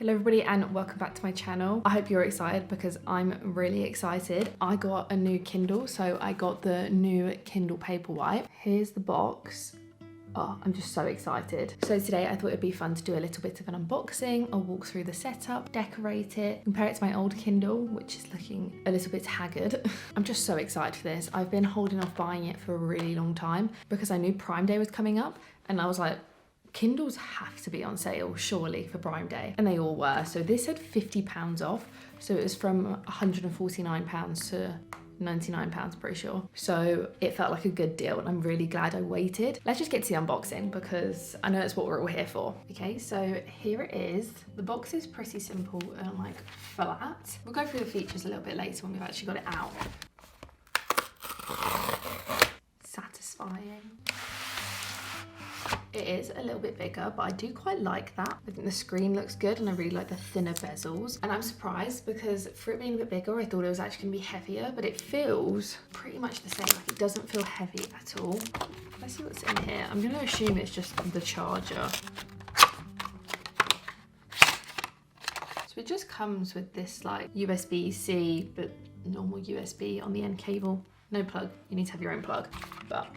Hello everybody and welcome back to my channel. I hope you're excited because I'm really excited. I got a new Kindle, so I got the new Kindle Paperwhite. Here's the box. Oh, I'm just so excited. So today I thought it'd be fun to do a little bit of an unboxing. I'll walk through the setup, decorate it, compare it to my old Kindle, which is looking a little bit haggard. I'm just so excited for this. I've been holding off buying it for a really long time because I knew Prime Day was coming up and I was like, Kindles have to be on sale, surely, for Prime Day. And they all were. So this had £50 off. So it was from £149 to £99, pretty sure. So it felt like a good deal and I'm really glad I waited. Let's just get to the unboxing because I know that's what we're all here for. Okay, so here it is. The box is pretty simple and like flat. We'll go through the features a little bit later when we've actually got it out. Satisfying. It is a little bit bigger, but I do quite like that. I think the screen looks good and I really like the thinner bezels. And I'm surprised because for it being a bit bigger, I thought it was actually gonna be heavier, but it feels pretty much the same. Like it doesn't feel heavy at all. Let's see what's in here. I'm gonna assume it's just the charger. So it just comes with this like USB-C, but normal USB on the end cable. No plug, you need to have your own plug. But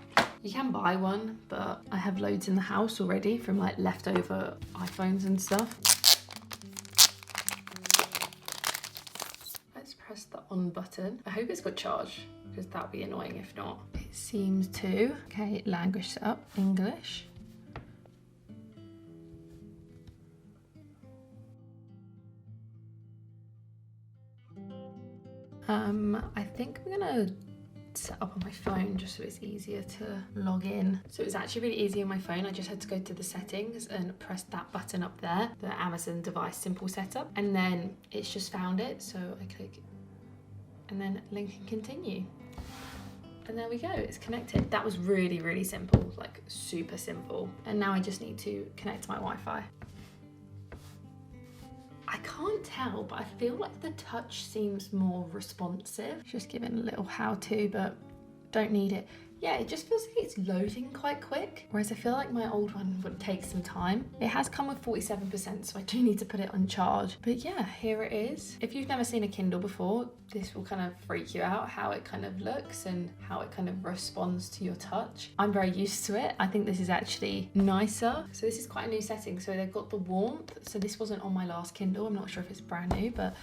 you can buy one, but I have loads in the house already from like leftover iPhones and stuff. Let's press the on button. I hope it's got charge because that would be annoying if not. It seems to. Okay, language set up, English. I think I'm gonna set up on my phone just so it's easier to log in. So it was actually really easy on my phone. I just had to go to the settings and press that button up there, the Amazon device simple setup, and then it's just found it. So I click and then link and continue. And there we go, it's connected. That was really, really simple, like super simple. And now I just need to connect to my Wi-Fi. I can't tell, but I feel like the touch seems more responsive. Just giving a little how-to, but don't need it. Yeah, it just feels like it's loading quite quick, whereas I feel like my old one would take some time. It has come with 47%, so I do need to put it on charge. But yeah, here it is. If you've never seen a Kindle before, this will kind of freak you out, how it kind of looks and how it kind of responds to your touch. I'm very used to it. I think this is actually nicer. So this is quite a new setting. So they've got the warmth. So this wasn't on my last Kindle. I'm not sure if it's brand new, but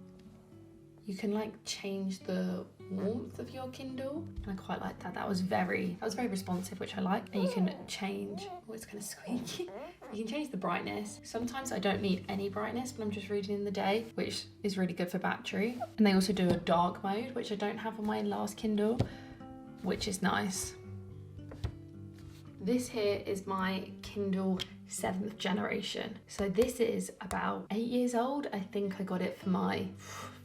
you can like change the warmth of your Kindle. And I quite like that. That was very responsive, which I like. And you can change, oh, it's kind of squeaky. You can change the brightness. Sometimes I don't need any brightness, but I'm just reading in the day, which is really good for battery. And they also do a dark mode, which I don't have on my last Kindle, which is nice. This here is my Kindle 7th generation. So this is about 8 years old. I think I got it for my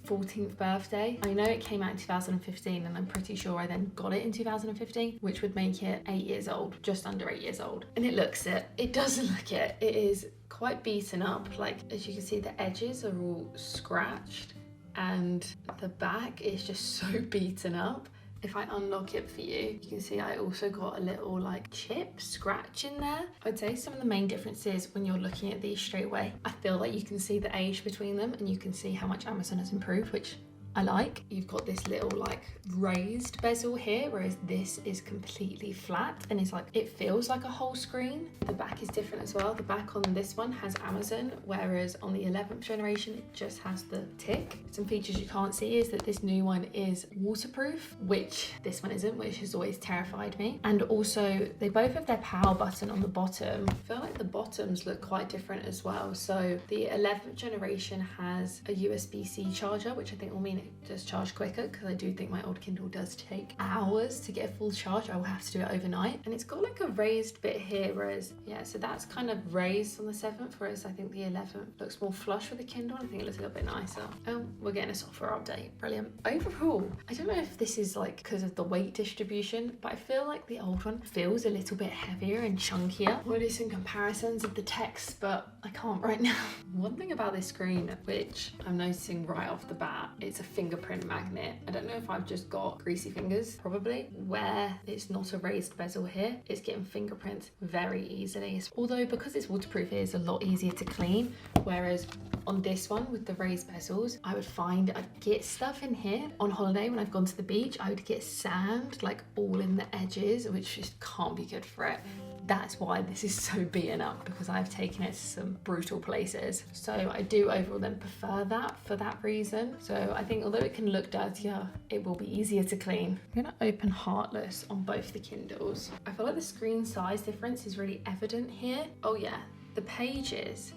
14th birthday. I know it came out in 2015 and I'm pretty sure I then got it in 2015, which would make it 8 years old, just under 8 years old. And it looks it. It doesn't look it. It is quite beaten up. Like, as you can see, the edges are all scratched and the back is just so beaten up. If I unlock it for you, you can see I also got a little like chip scratch in there. I'd say some of the main differences when you're looking at these straight away, I feel like you can see the age between them and you can see how much Amazon has improved, which I like. You've got this little like raised bezel here, whereas this is completely flat and it's like, it feels like a whole screen. The back is different as well. The back on this one has Amazon, whereas on the 11th generation, it just has the tick. Some features you can't see is that this new one is waterproof, which this one isn't, which has always terrified me. And also they both have their power button on the bottom. I feel like the bottoms look quite different as well. So the 11th generation has a USB-C charger, which I think will mean it does charge quicker, because I do think my old Kindle does take hours to get a full charge. I will have to do it overnight. And it's got like a raised bit here, whereas yeah, so that's kind of raised on the 7th, whereas I think the 11th looks more flush with the Kindle. I think it looks a little bit nicer. Oh, we're getting a software update. Brilliant. Overall, I don't know if this is like because of the weight distribution, but I feel like the old one feels a little bit heavier and chunkier. I want to do some comparisons of the text, but I can't right now. One thing about this screen, which I'm noticing right off the bat, it's a fingerprint magnet. I don't know if I've just got greasy fingers, probably. Where it's not a raised bezel here, it's getting fingerprints very easily. Although because it's waterproof, it is a lot easier to clean, whereas On this one with the raised bezels, I would find I'd get stuff in here. On holiday when I've gone to the beach, I would get sand like all in the edges, which just can't be good for it. That's why this is so beaten up, because I've taken it to some brutal places. So I do overall then prefer that for that reason. So I think although it can look dirtier, it will be easier to clean. I'm gonna open Heartless on both the Kindles. I feel like the screen size difference is really evident here. Oh yeah, the pages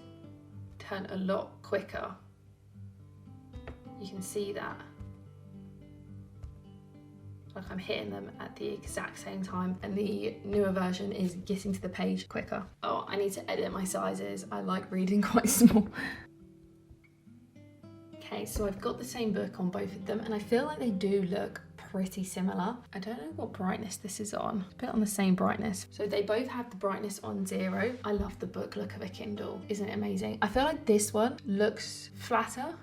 turn a lot quicker. You can see that. Like I'm hitting them at the exact same time, and the newer version is getting to the page quicker. Oh, I need to edit my sizes. I like reading quite small. Okay, so I've got the same book on both of them, and I feel like they do look pretty similar. I don't know what brightness this is on. A bit on the same brightness. So they both have the brightness on 0. I love the book look of a Kindle. Isn't it amazing? I feel like this one looks flatter.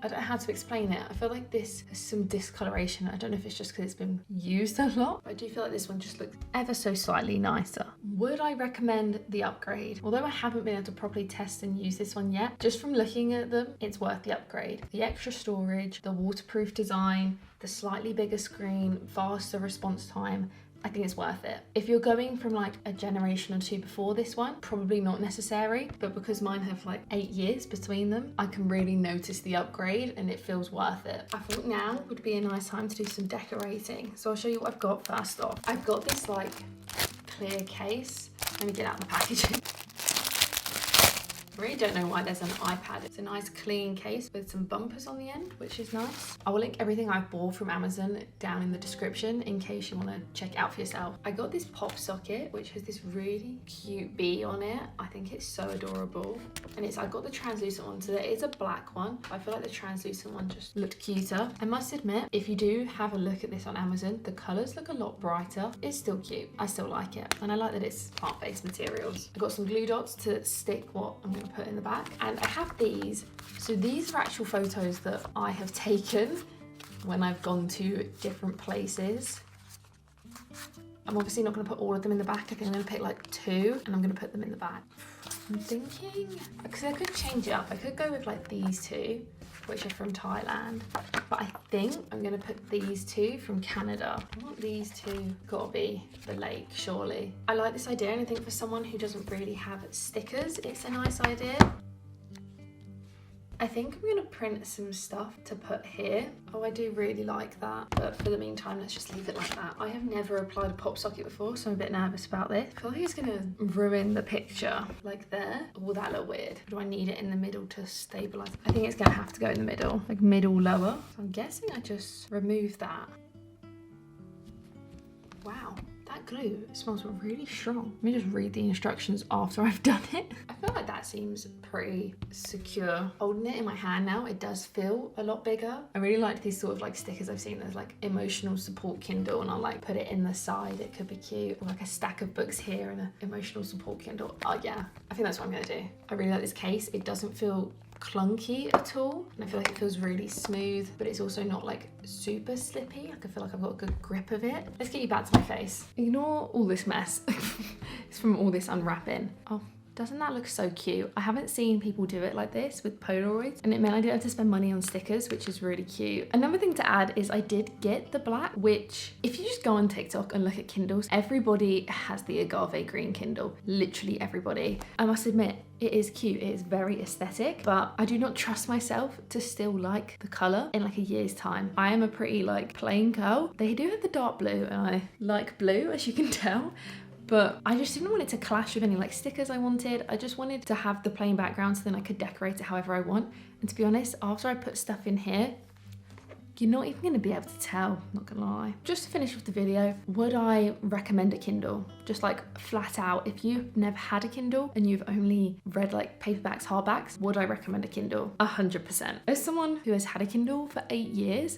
I don't know how to explain it. I feel like this has some discoloration. I don't know if it's just because it's been used a lot, but I do feel like this one just looks ever so slightly nicer. Would I recommend the upgrade? Although I haven't been able to properly test and use this one yet, just from looking at them, it's worth the upgrade. The extra storage, the waterproof design, the slightly bigger screen, faster response time, I think it's worth it. If you're going from like a generation or 2 before this one, probably not necessary, but because mine have like 8 years between them, I can really notice the upgrade and it feels worth it. I thought now would be a nice time to do some decorating. So I'll show you what I've got first off. I've got this like clear case. Let me get out the packaging. I really don't know why there's an iPad. It's a nice clean case with some bumpers on the end, which is nice. I will link everything I've bought from Amazon down in the description in case you want to check it out for yourself. I got this pop socket, which has this really cute bee on it. I think it's so adorable. And I got the translucent one, so there is a black one. I feel like the translucent one just looked cuter. I must admit, if you do have a look at this on Amazon, the colours look a lot brighter. It's still cute. I still like it. And I like that it's plant-based materials. I got some glue dots to stick what I'm going to put in the back, and I have these. So these are actual photos that I have taken when I've gone to different places. I'm obviously not going to put all of them in the back. I think I'm going to pick like 2 and I'm going to put them in the back. I'm thinking, because I could change it up. I could go with like these 2, which are from Thailand, but I think I'm going to put these 2 from Canada. I want these 2, gotta be the lake, surely. I like this idea, and I think for someone who doesn't really have stickers, it's a nice idea. I think I'm gonna print some stuff to put here. Oh, I do really like that. But for the meantime, let's just leave it like that. I have never applied a pop socket before, so I'm a bit nervous about this. I feel like it's gonna ruin the picture. Like there. Will that look weird? Do I need it in the middle to stabilize? I think it's gonna have to go in the middle, like middle lower. So I'm guessing I just remove that. Wow. That glue smells really strong. Let me just read the instructions after I've done it. I feel like that seems pretty secure. Holding it in my hand now, it does feel a lot bigger. I really like these sort of like stickers I've seen. There's like emotional support Kindle, and I'll like put it in the side. It could be cute. Or like a stack of books here and an emotional support Kindle. Oh yeah, I think that's what I'm gonna do. I really like this case. It doesn't feel clunky at all, and I feel like it feels really smooth, but it's also not like super slippy. Like I feel like I've got a good grip of it. Let's get you back to my face. Ignore all this mess. It's from all this unwrapping. Oh, doesn't that look so cute? I haven't seen people do it like this with Polaroids, and it meant I didn't have to spend money on stickers, which is really cute. Another thing to add is I did get the black, which if you just go on TikTok and look at Kindles, everybody has the agave green Kindle. Literally everybody. I must admit, it is cute, it is very aesthetic, but I do not trust myself to still like the colour in like a year's time. I am a pretty like plain girl. They do have the dark blue, and I like blue, as you can tell, but I just didn't want it to clash with any like stickers I wanted. I just wanted to have the plain background so then I could decorate it however I want. And to be honest, after I put stuff in here, you're not even going to be able to tell, not gonna lie. Just to finish off the video, would I recommend a Kindle? Just like flat out, if you've never had a Kindle and you've only read like paperbacks, hardbacks, would I recommend a Kindle? 100%. As someone who has had a Kindle for 8 years,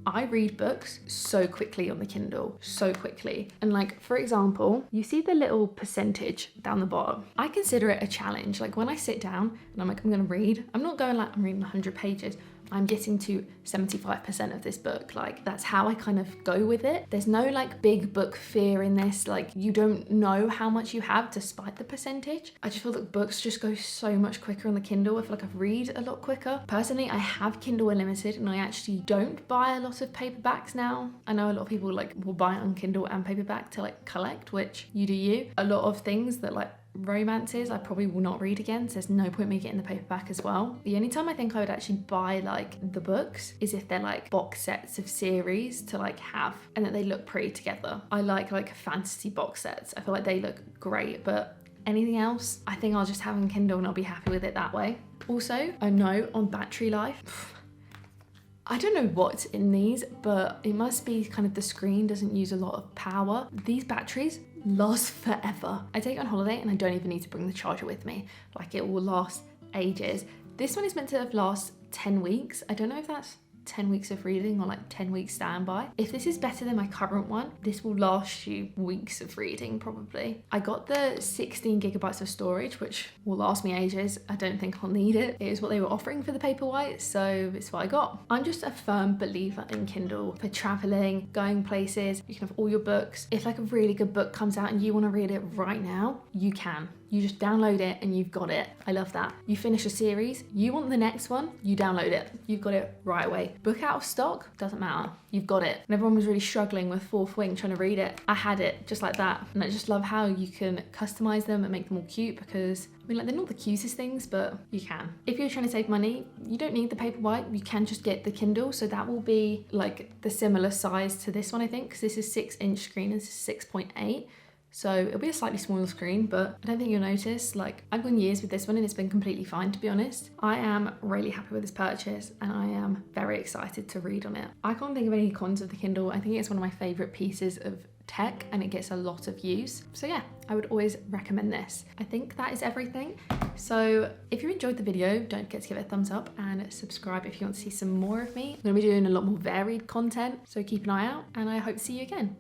I read books so quickly on the Kindle, so quickly. And like, for example, you see the little percentage down the bottom. I consider it a challenge. Like when I sit down and I'm like, I'm gonna read, I'm not going like I'm reading 100 pages. I'm getting to 75% of this book. Like, that's how I kind of go with it. There's no like big book fear in this. Like, you don't know how much you have despite the percentage. I just feel that books just go so much quicker on the Kindle. I feel like I read a lot quicker. Personally, I have Kindle Unlimited and I actually don't buy a lot of paperbacks now. I know a lot of people like will buy it on Kindle and paperback to like collect, which you do you. A lot of things that like romances I probably will not read again, so there's no point me getting the paperback as well. The only time I think I would actually buy like the books is if they're like box sets of series to like have and that they look pretty together. I like fantasy box sets. I feel like they look great, but anything else I think I'll just have on Kindle and I'll be happy with it that way. Also, a note on battery life. I don't know what's in these, but it must be kind of the screen doesn't use a lot of power. These batteries last forever. I take it on holiday and I don't even need to bring the charger with me. Like, it will last ages. This one is meant to have last 10 weeks. I don't know if that's 10 weeks of reading or like 10 weeks standby. If this is better than my current one, this will last you weeks of reading probably. I got the 16 gigabytes of storage, which will last me ages. I don't think I'll need it. It is what they were offering for the Paperwhite, so it's what I got. I'm just a firm believer in Kindle for traveling, going places. You can have all your books. If like a really good book comes out and you want to read it right now, you can. You just download it and you've got it. I love that. You finish a series, you want the next one, you download it. You've got it right away. Book out of stock, doesn't matter. You've got it. And everyone was really struggling with Fourth Wing trying to read it. I had it just like that. And I just love how you can customize them and make them all cute because, I mean, like, they're not the cutest things, but you can. If you're trying to save money, you don't need the Paperwhite. You can just get the Kindle. So that will be like the similar size to this one, I think, because this is 6-inch screen and this is 6.8. So it'll be a slightly smaller screen, but I don't think you'll notice. Like, I've gone years with this one and it's been completely fine, to be honest. I am really happy with this purchase and I am very excited to read on it. I can't think of any cons of the Kindle. I think it's one of my favorite pieces of tech and it gets a lot of use. So yeah, I would always recommend this. I think that is everything. So if you enjoyed the video, don't forget to give it a thumbs up and subscribe if you want to see some more of me. I'm gonna be doing a lot more varied content, so keep an eye out and I hope to see you again.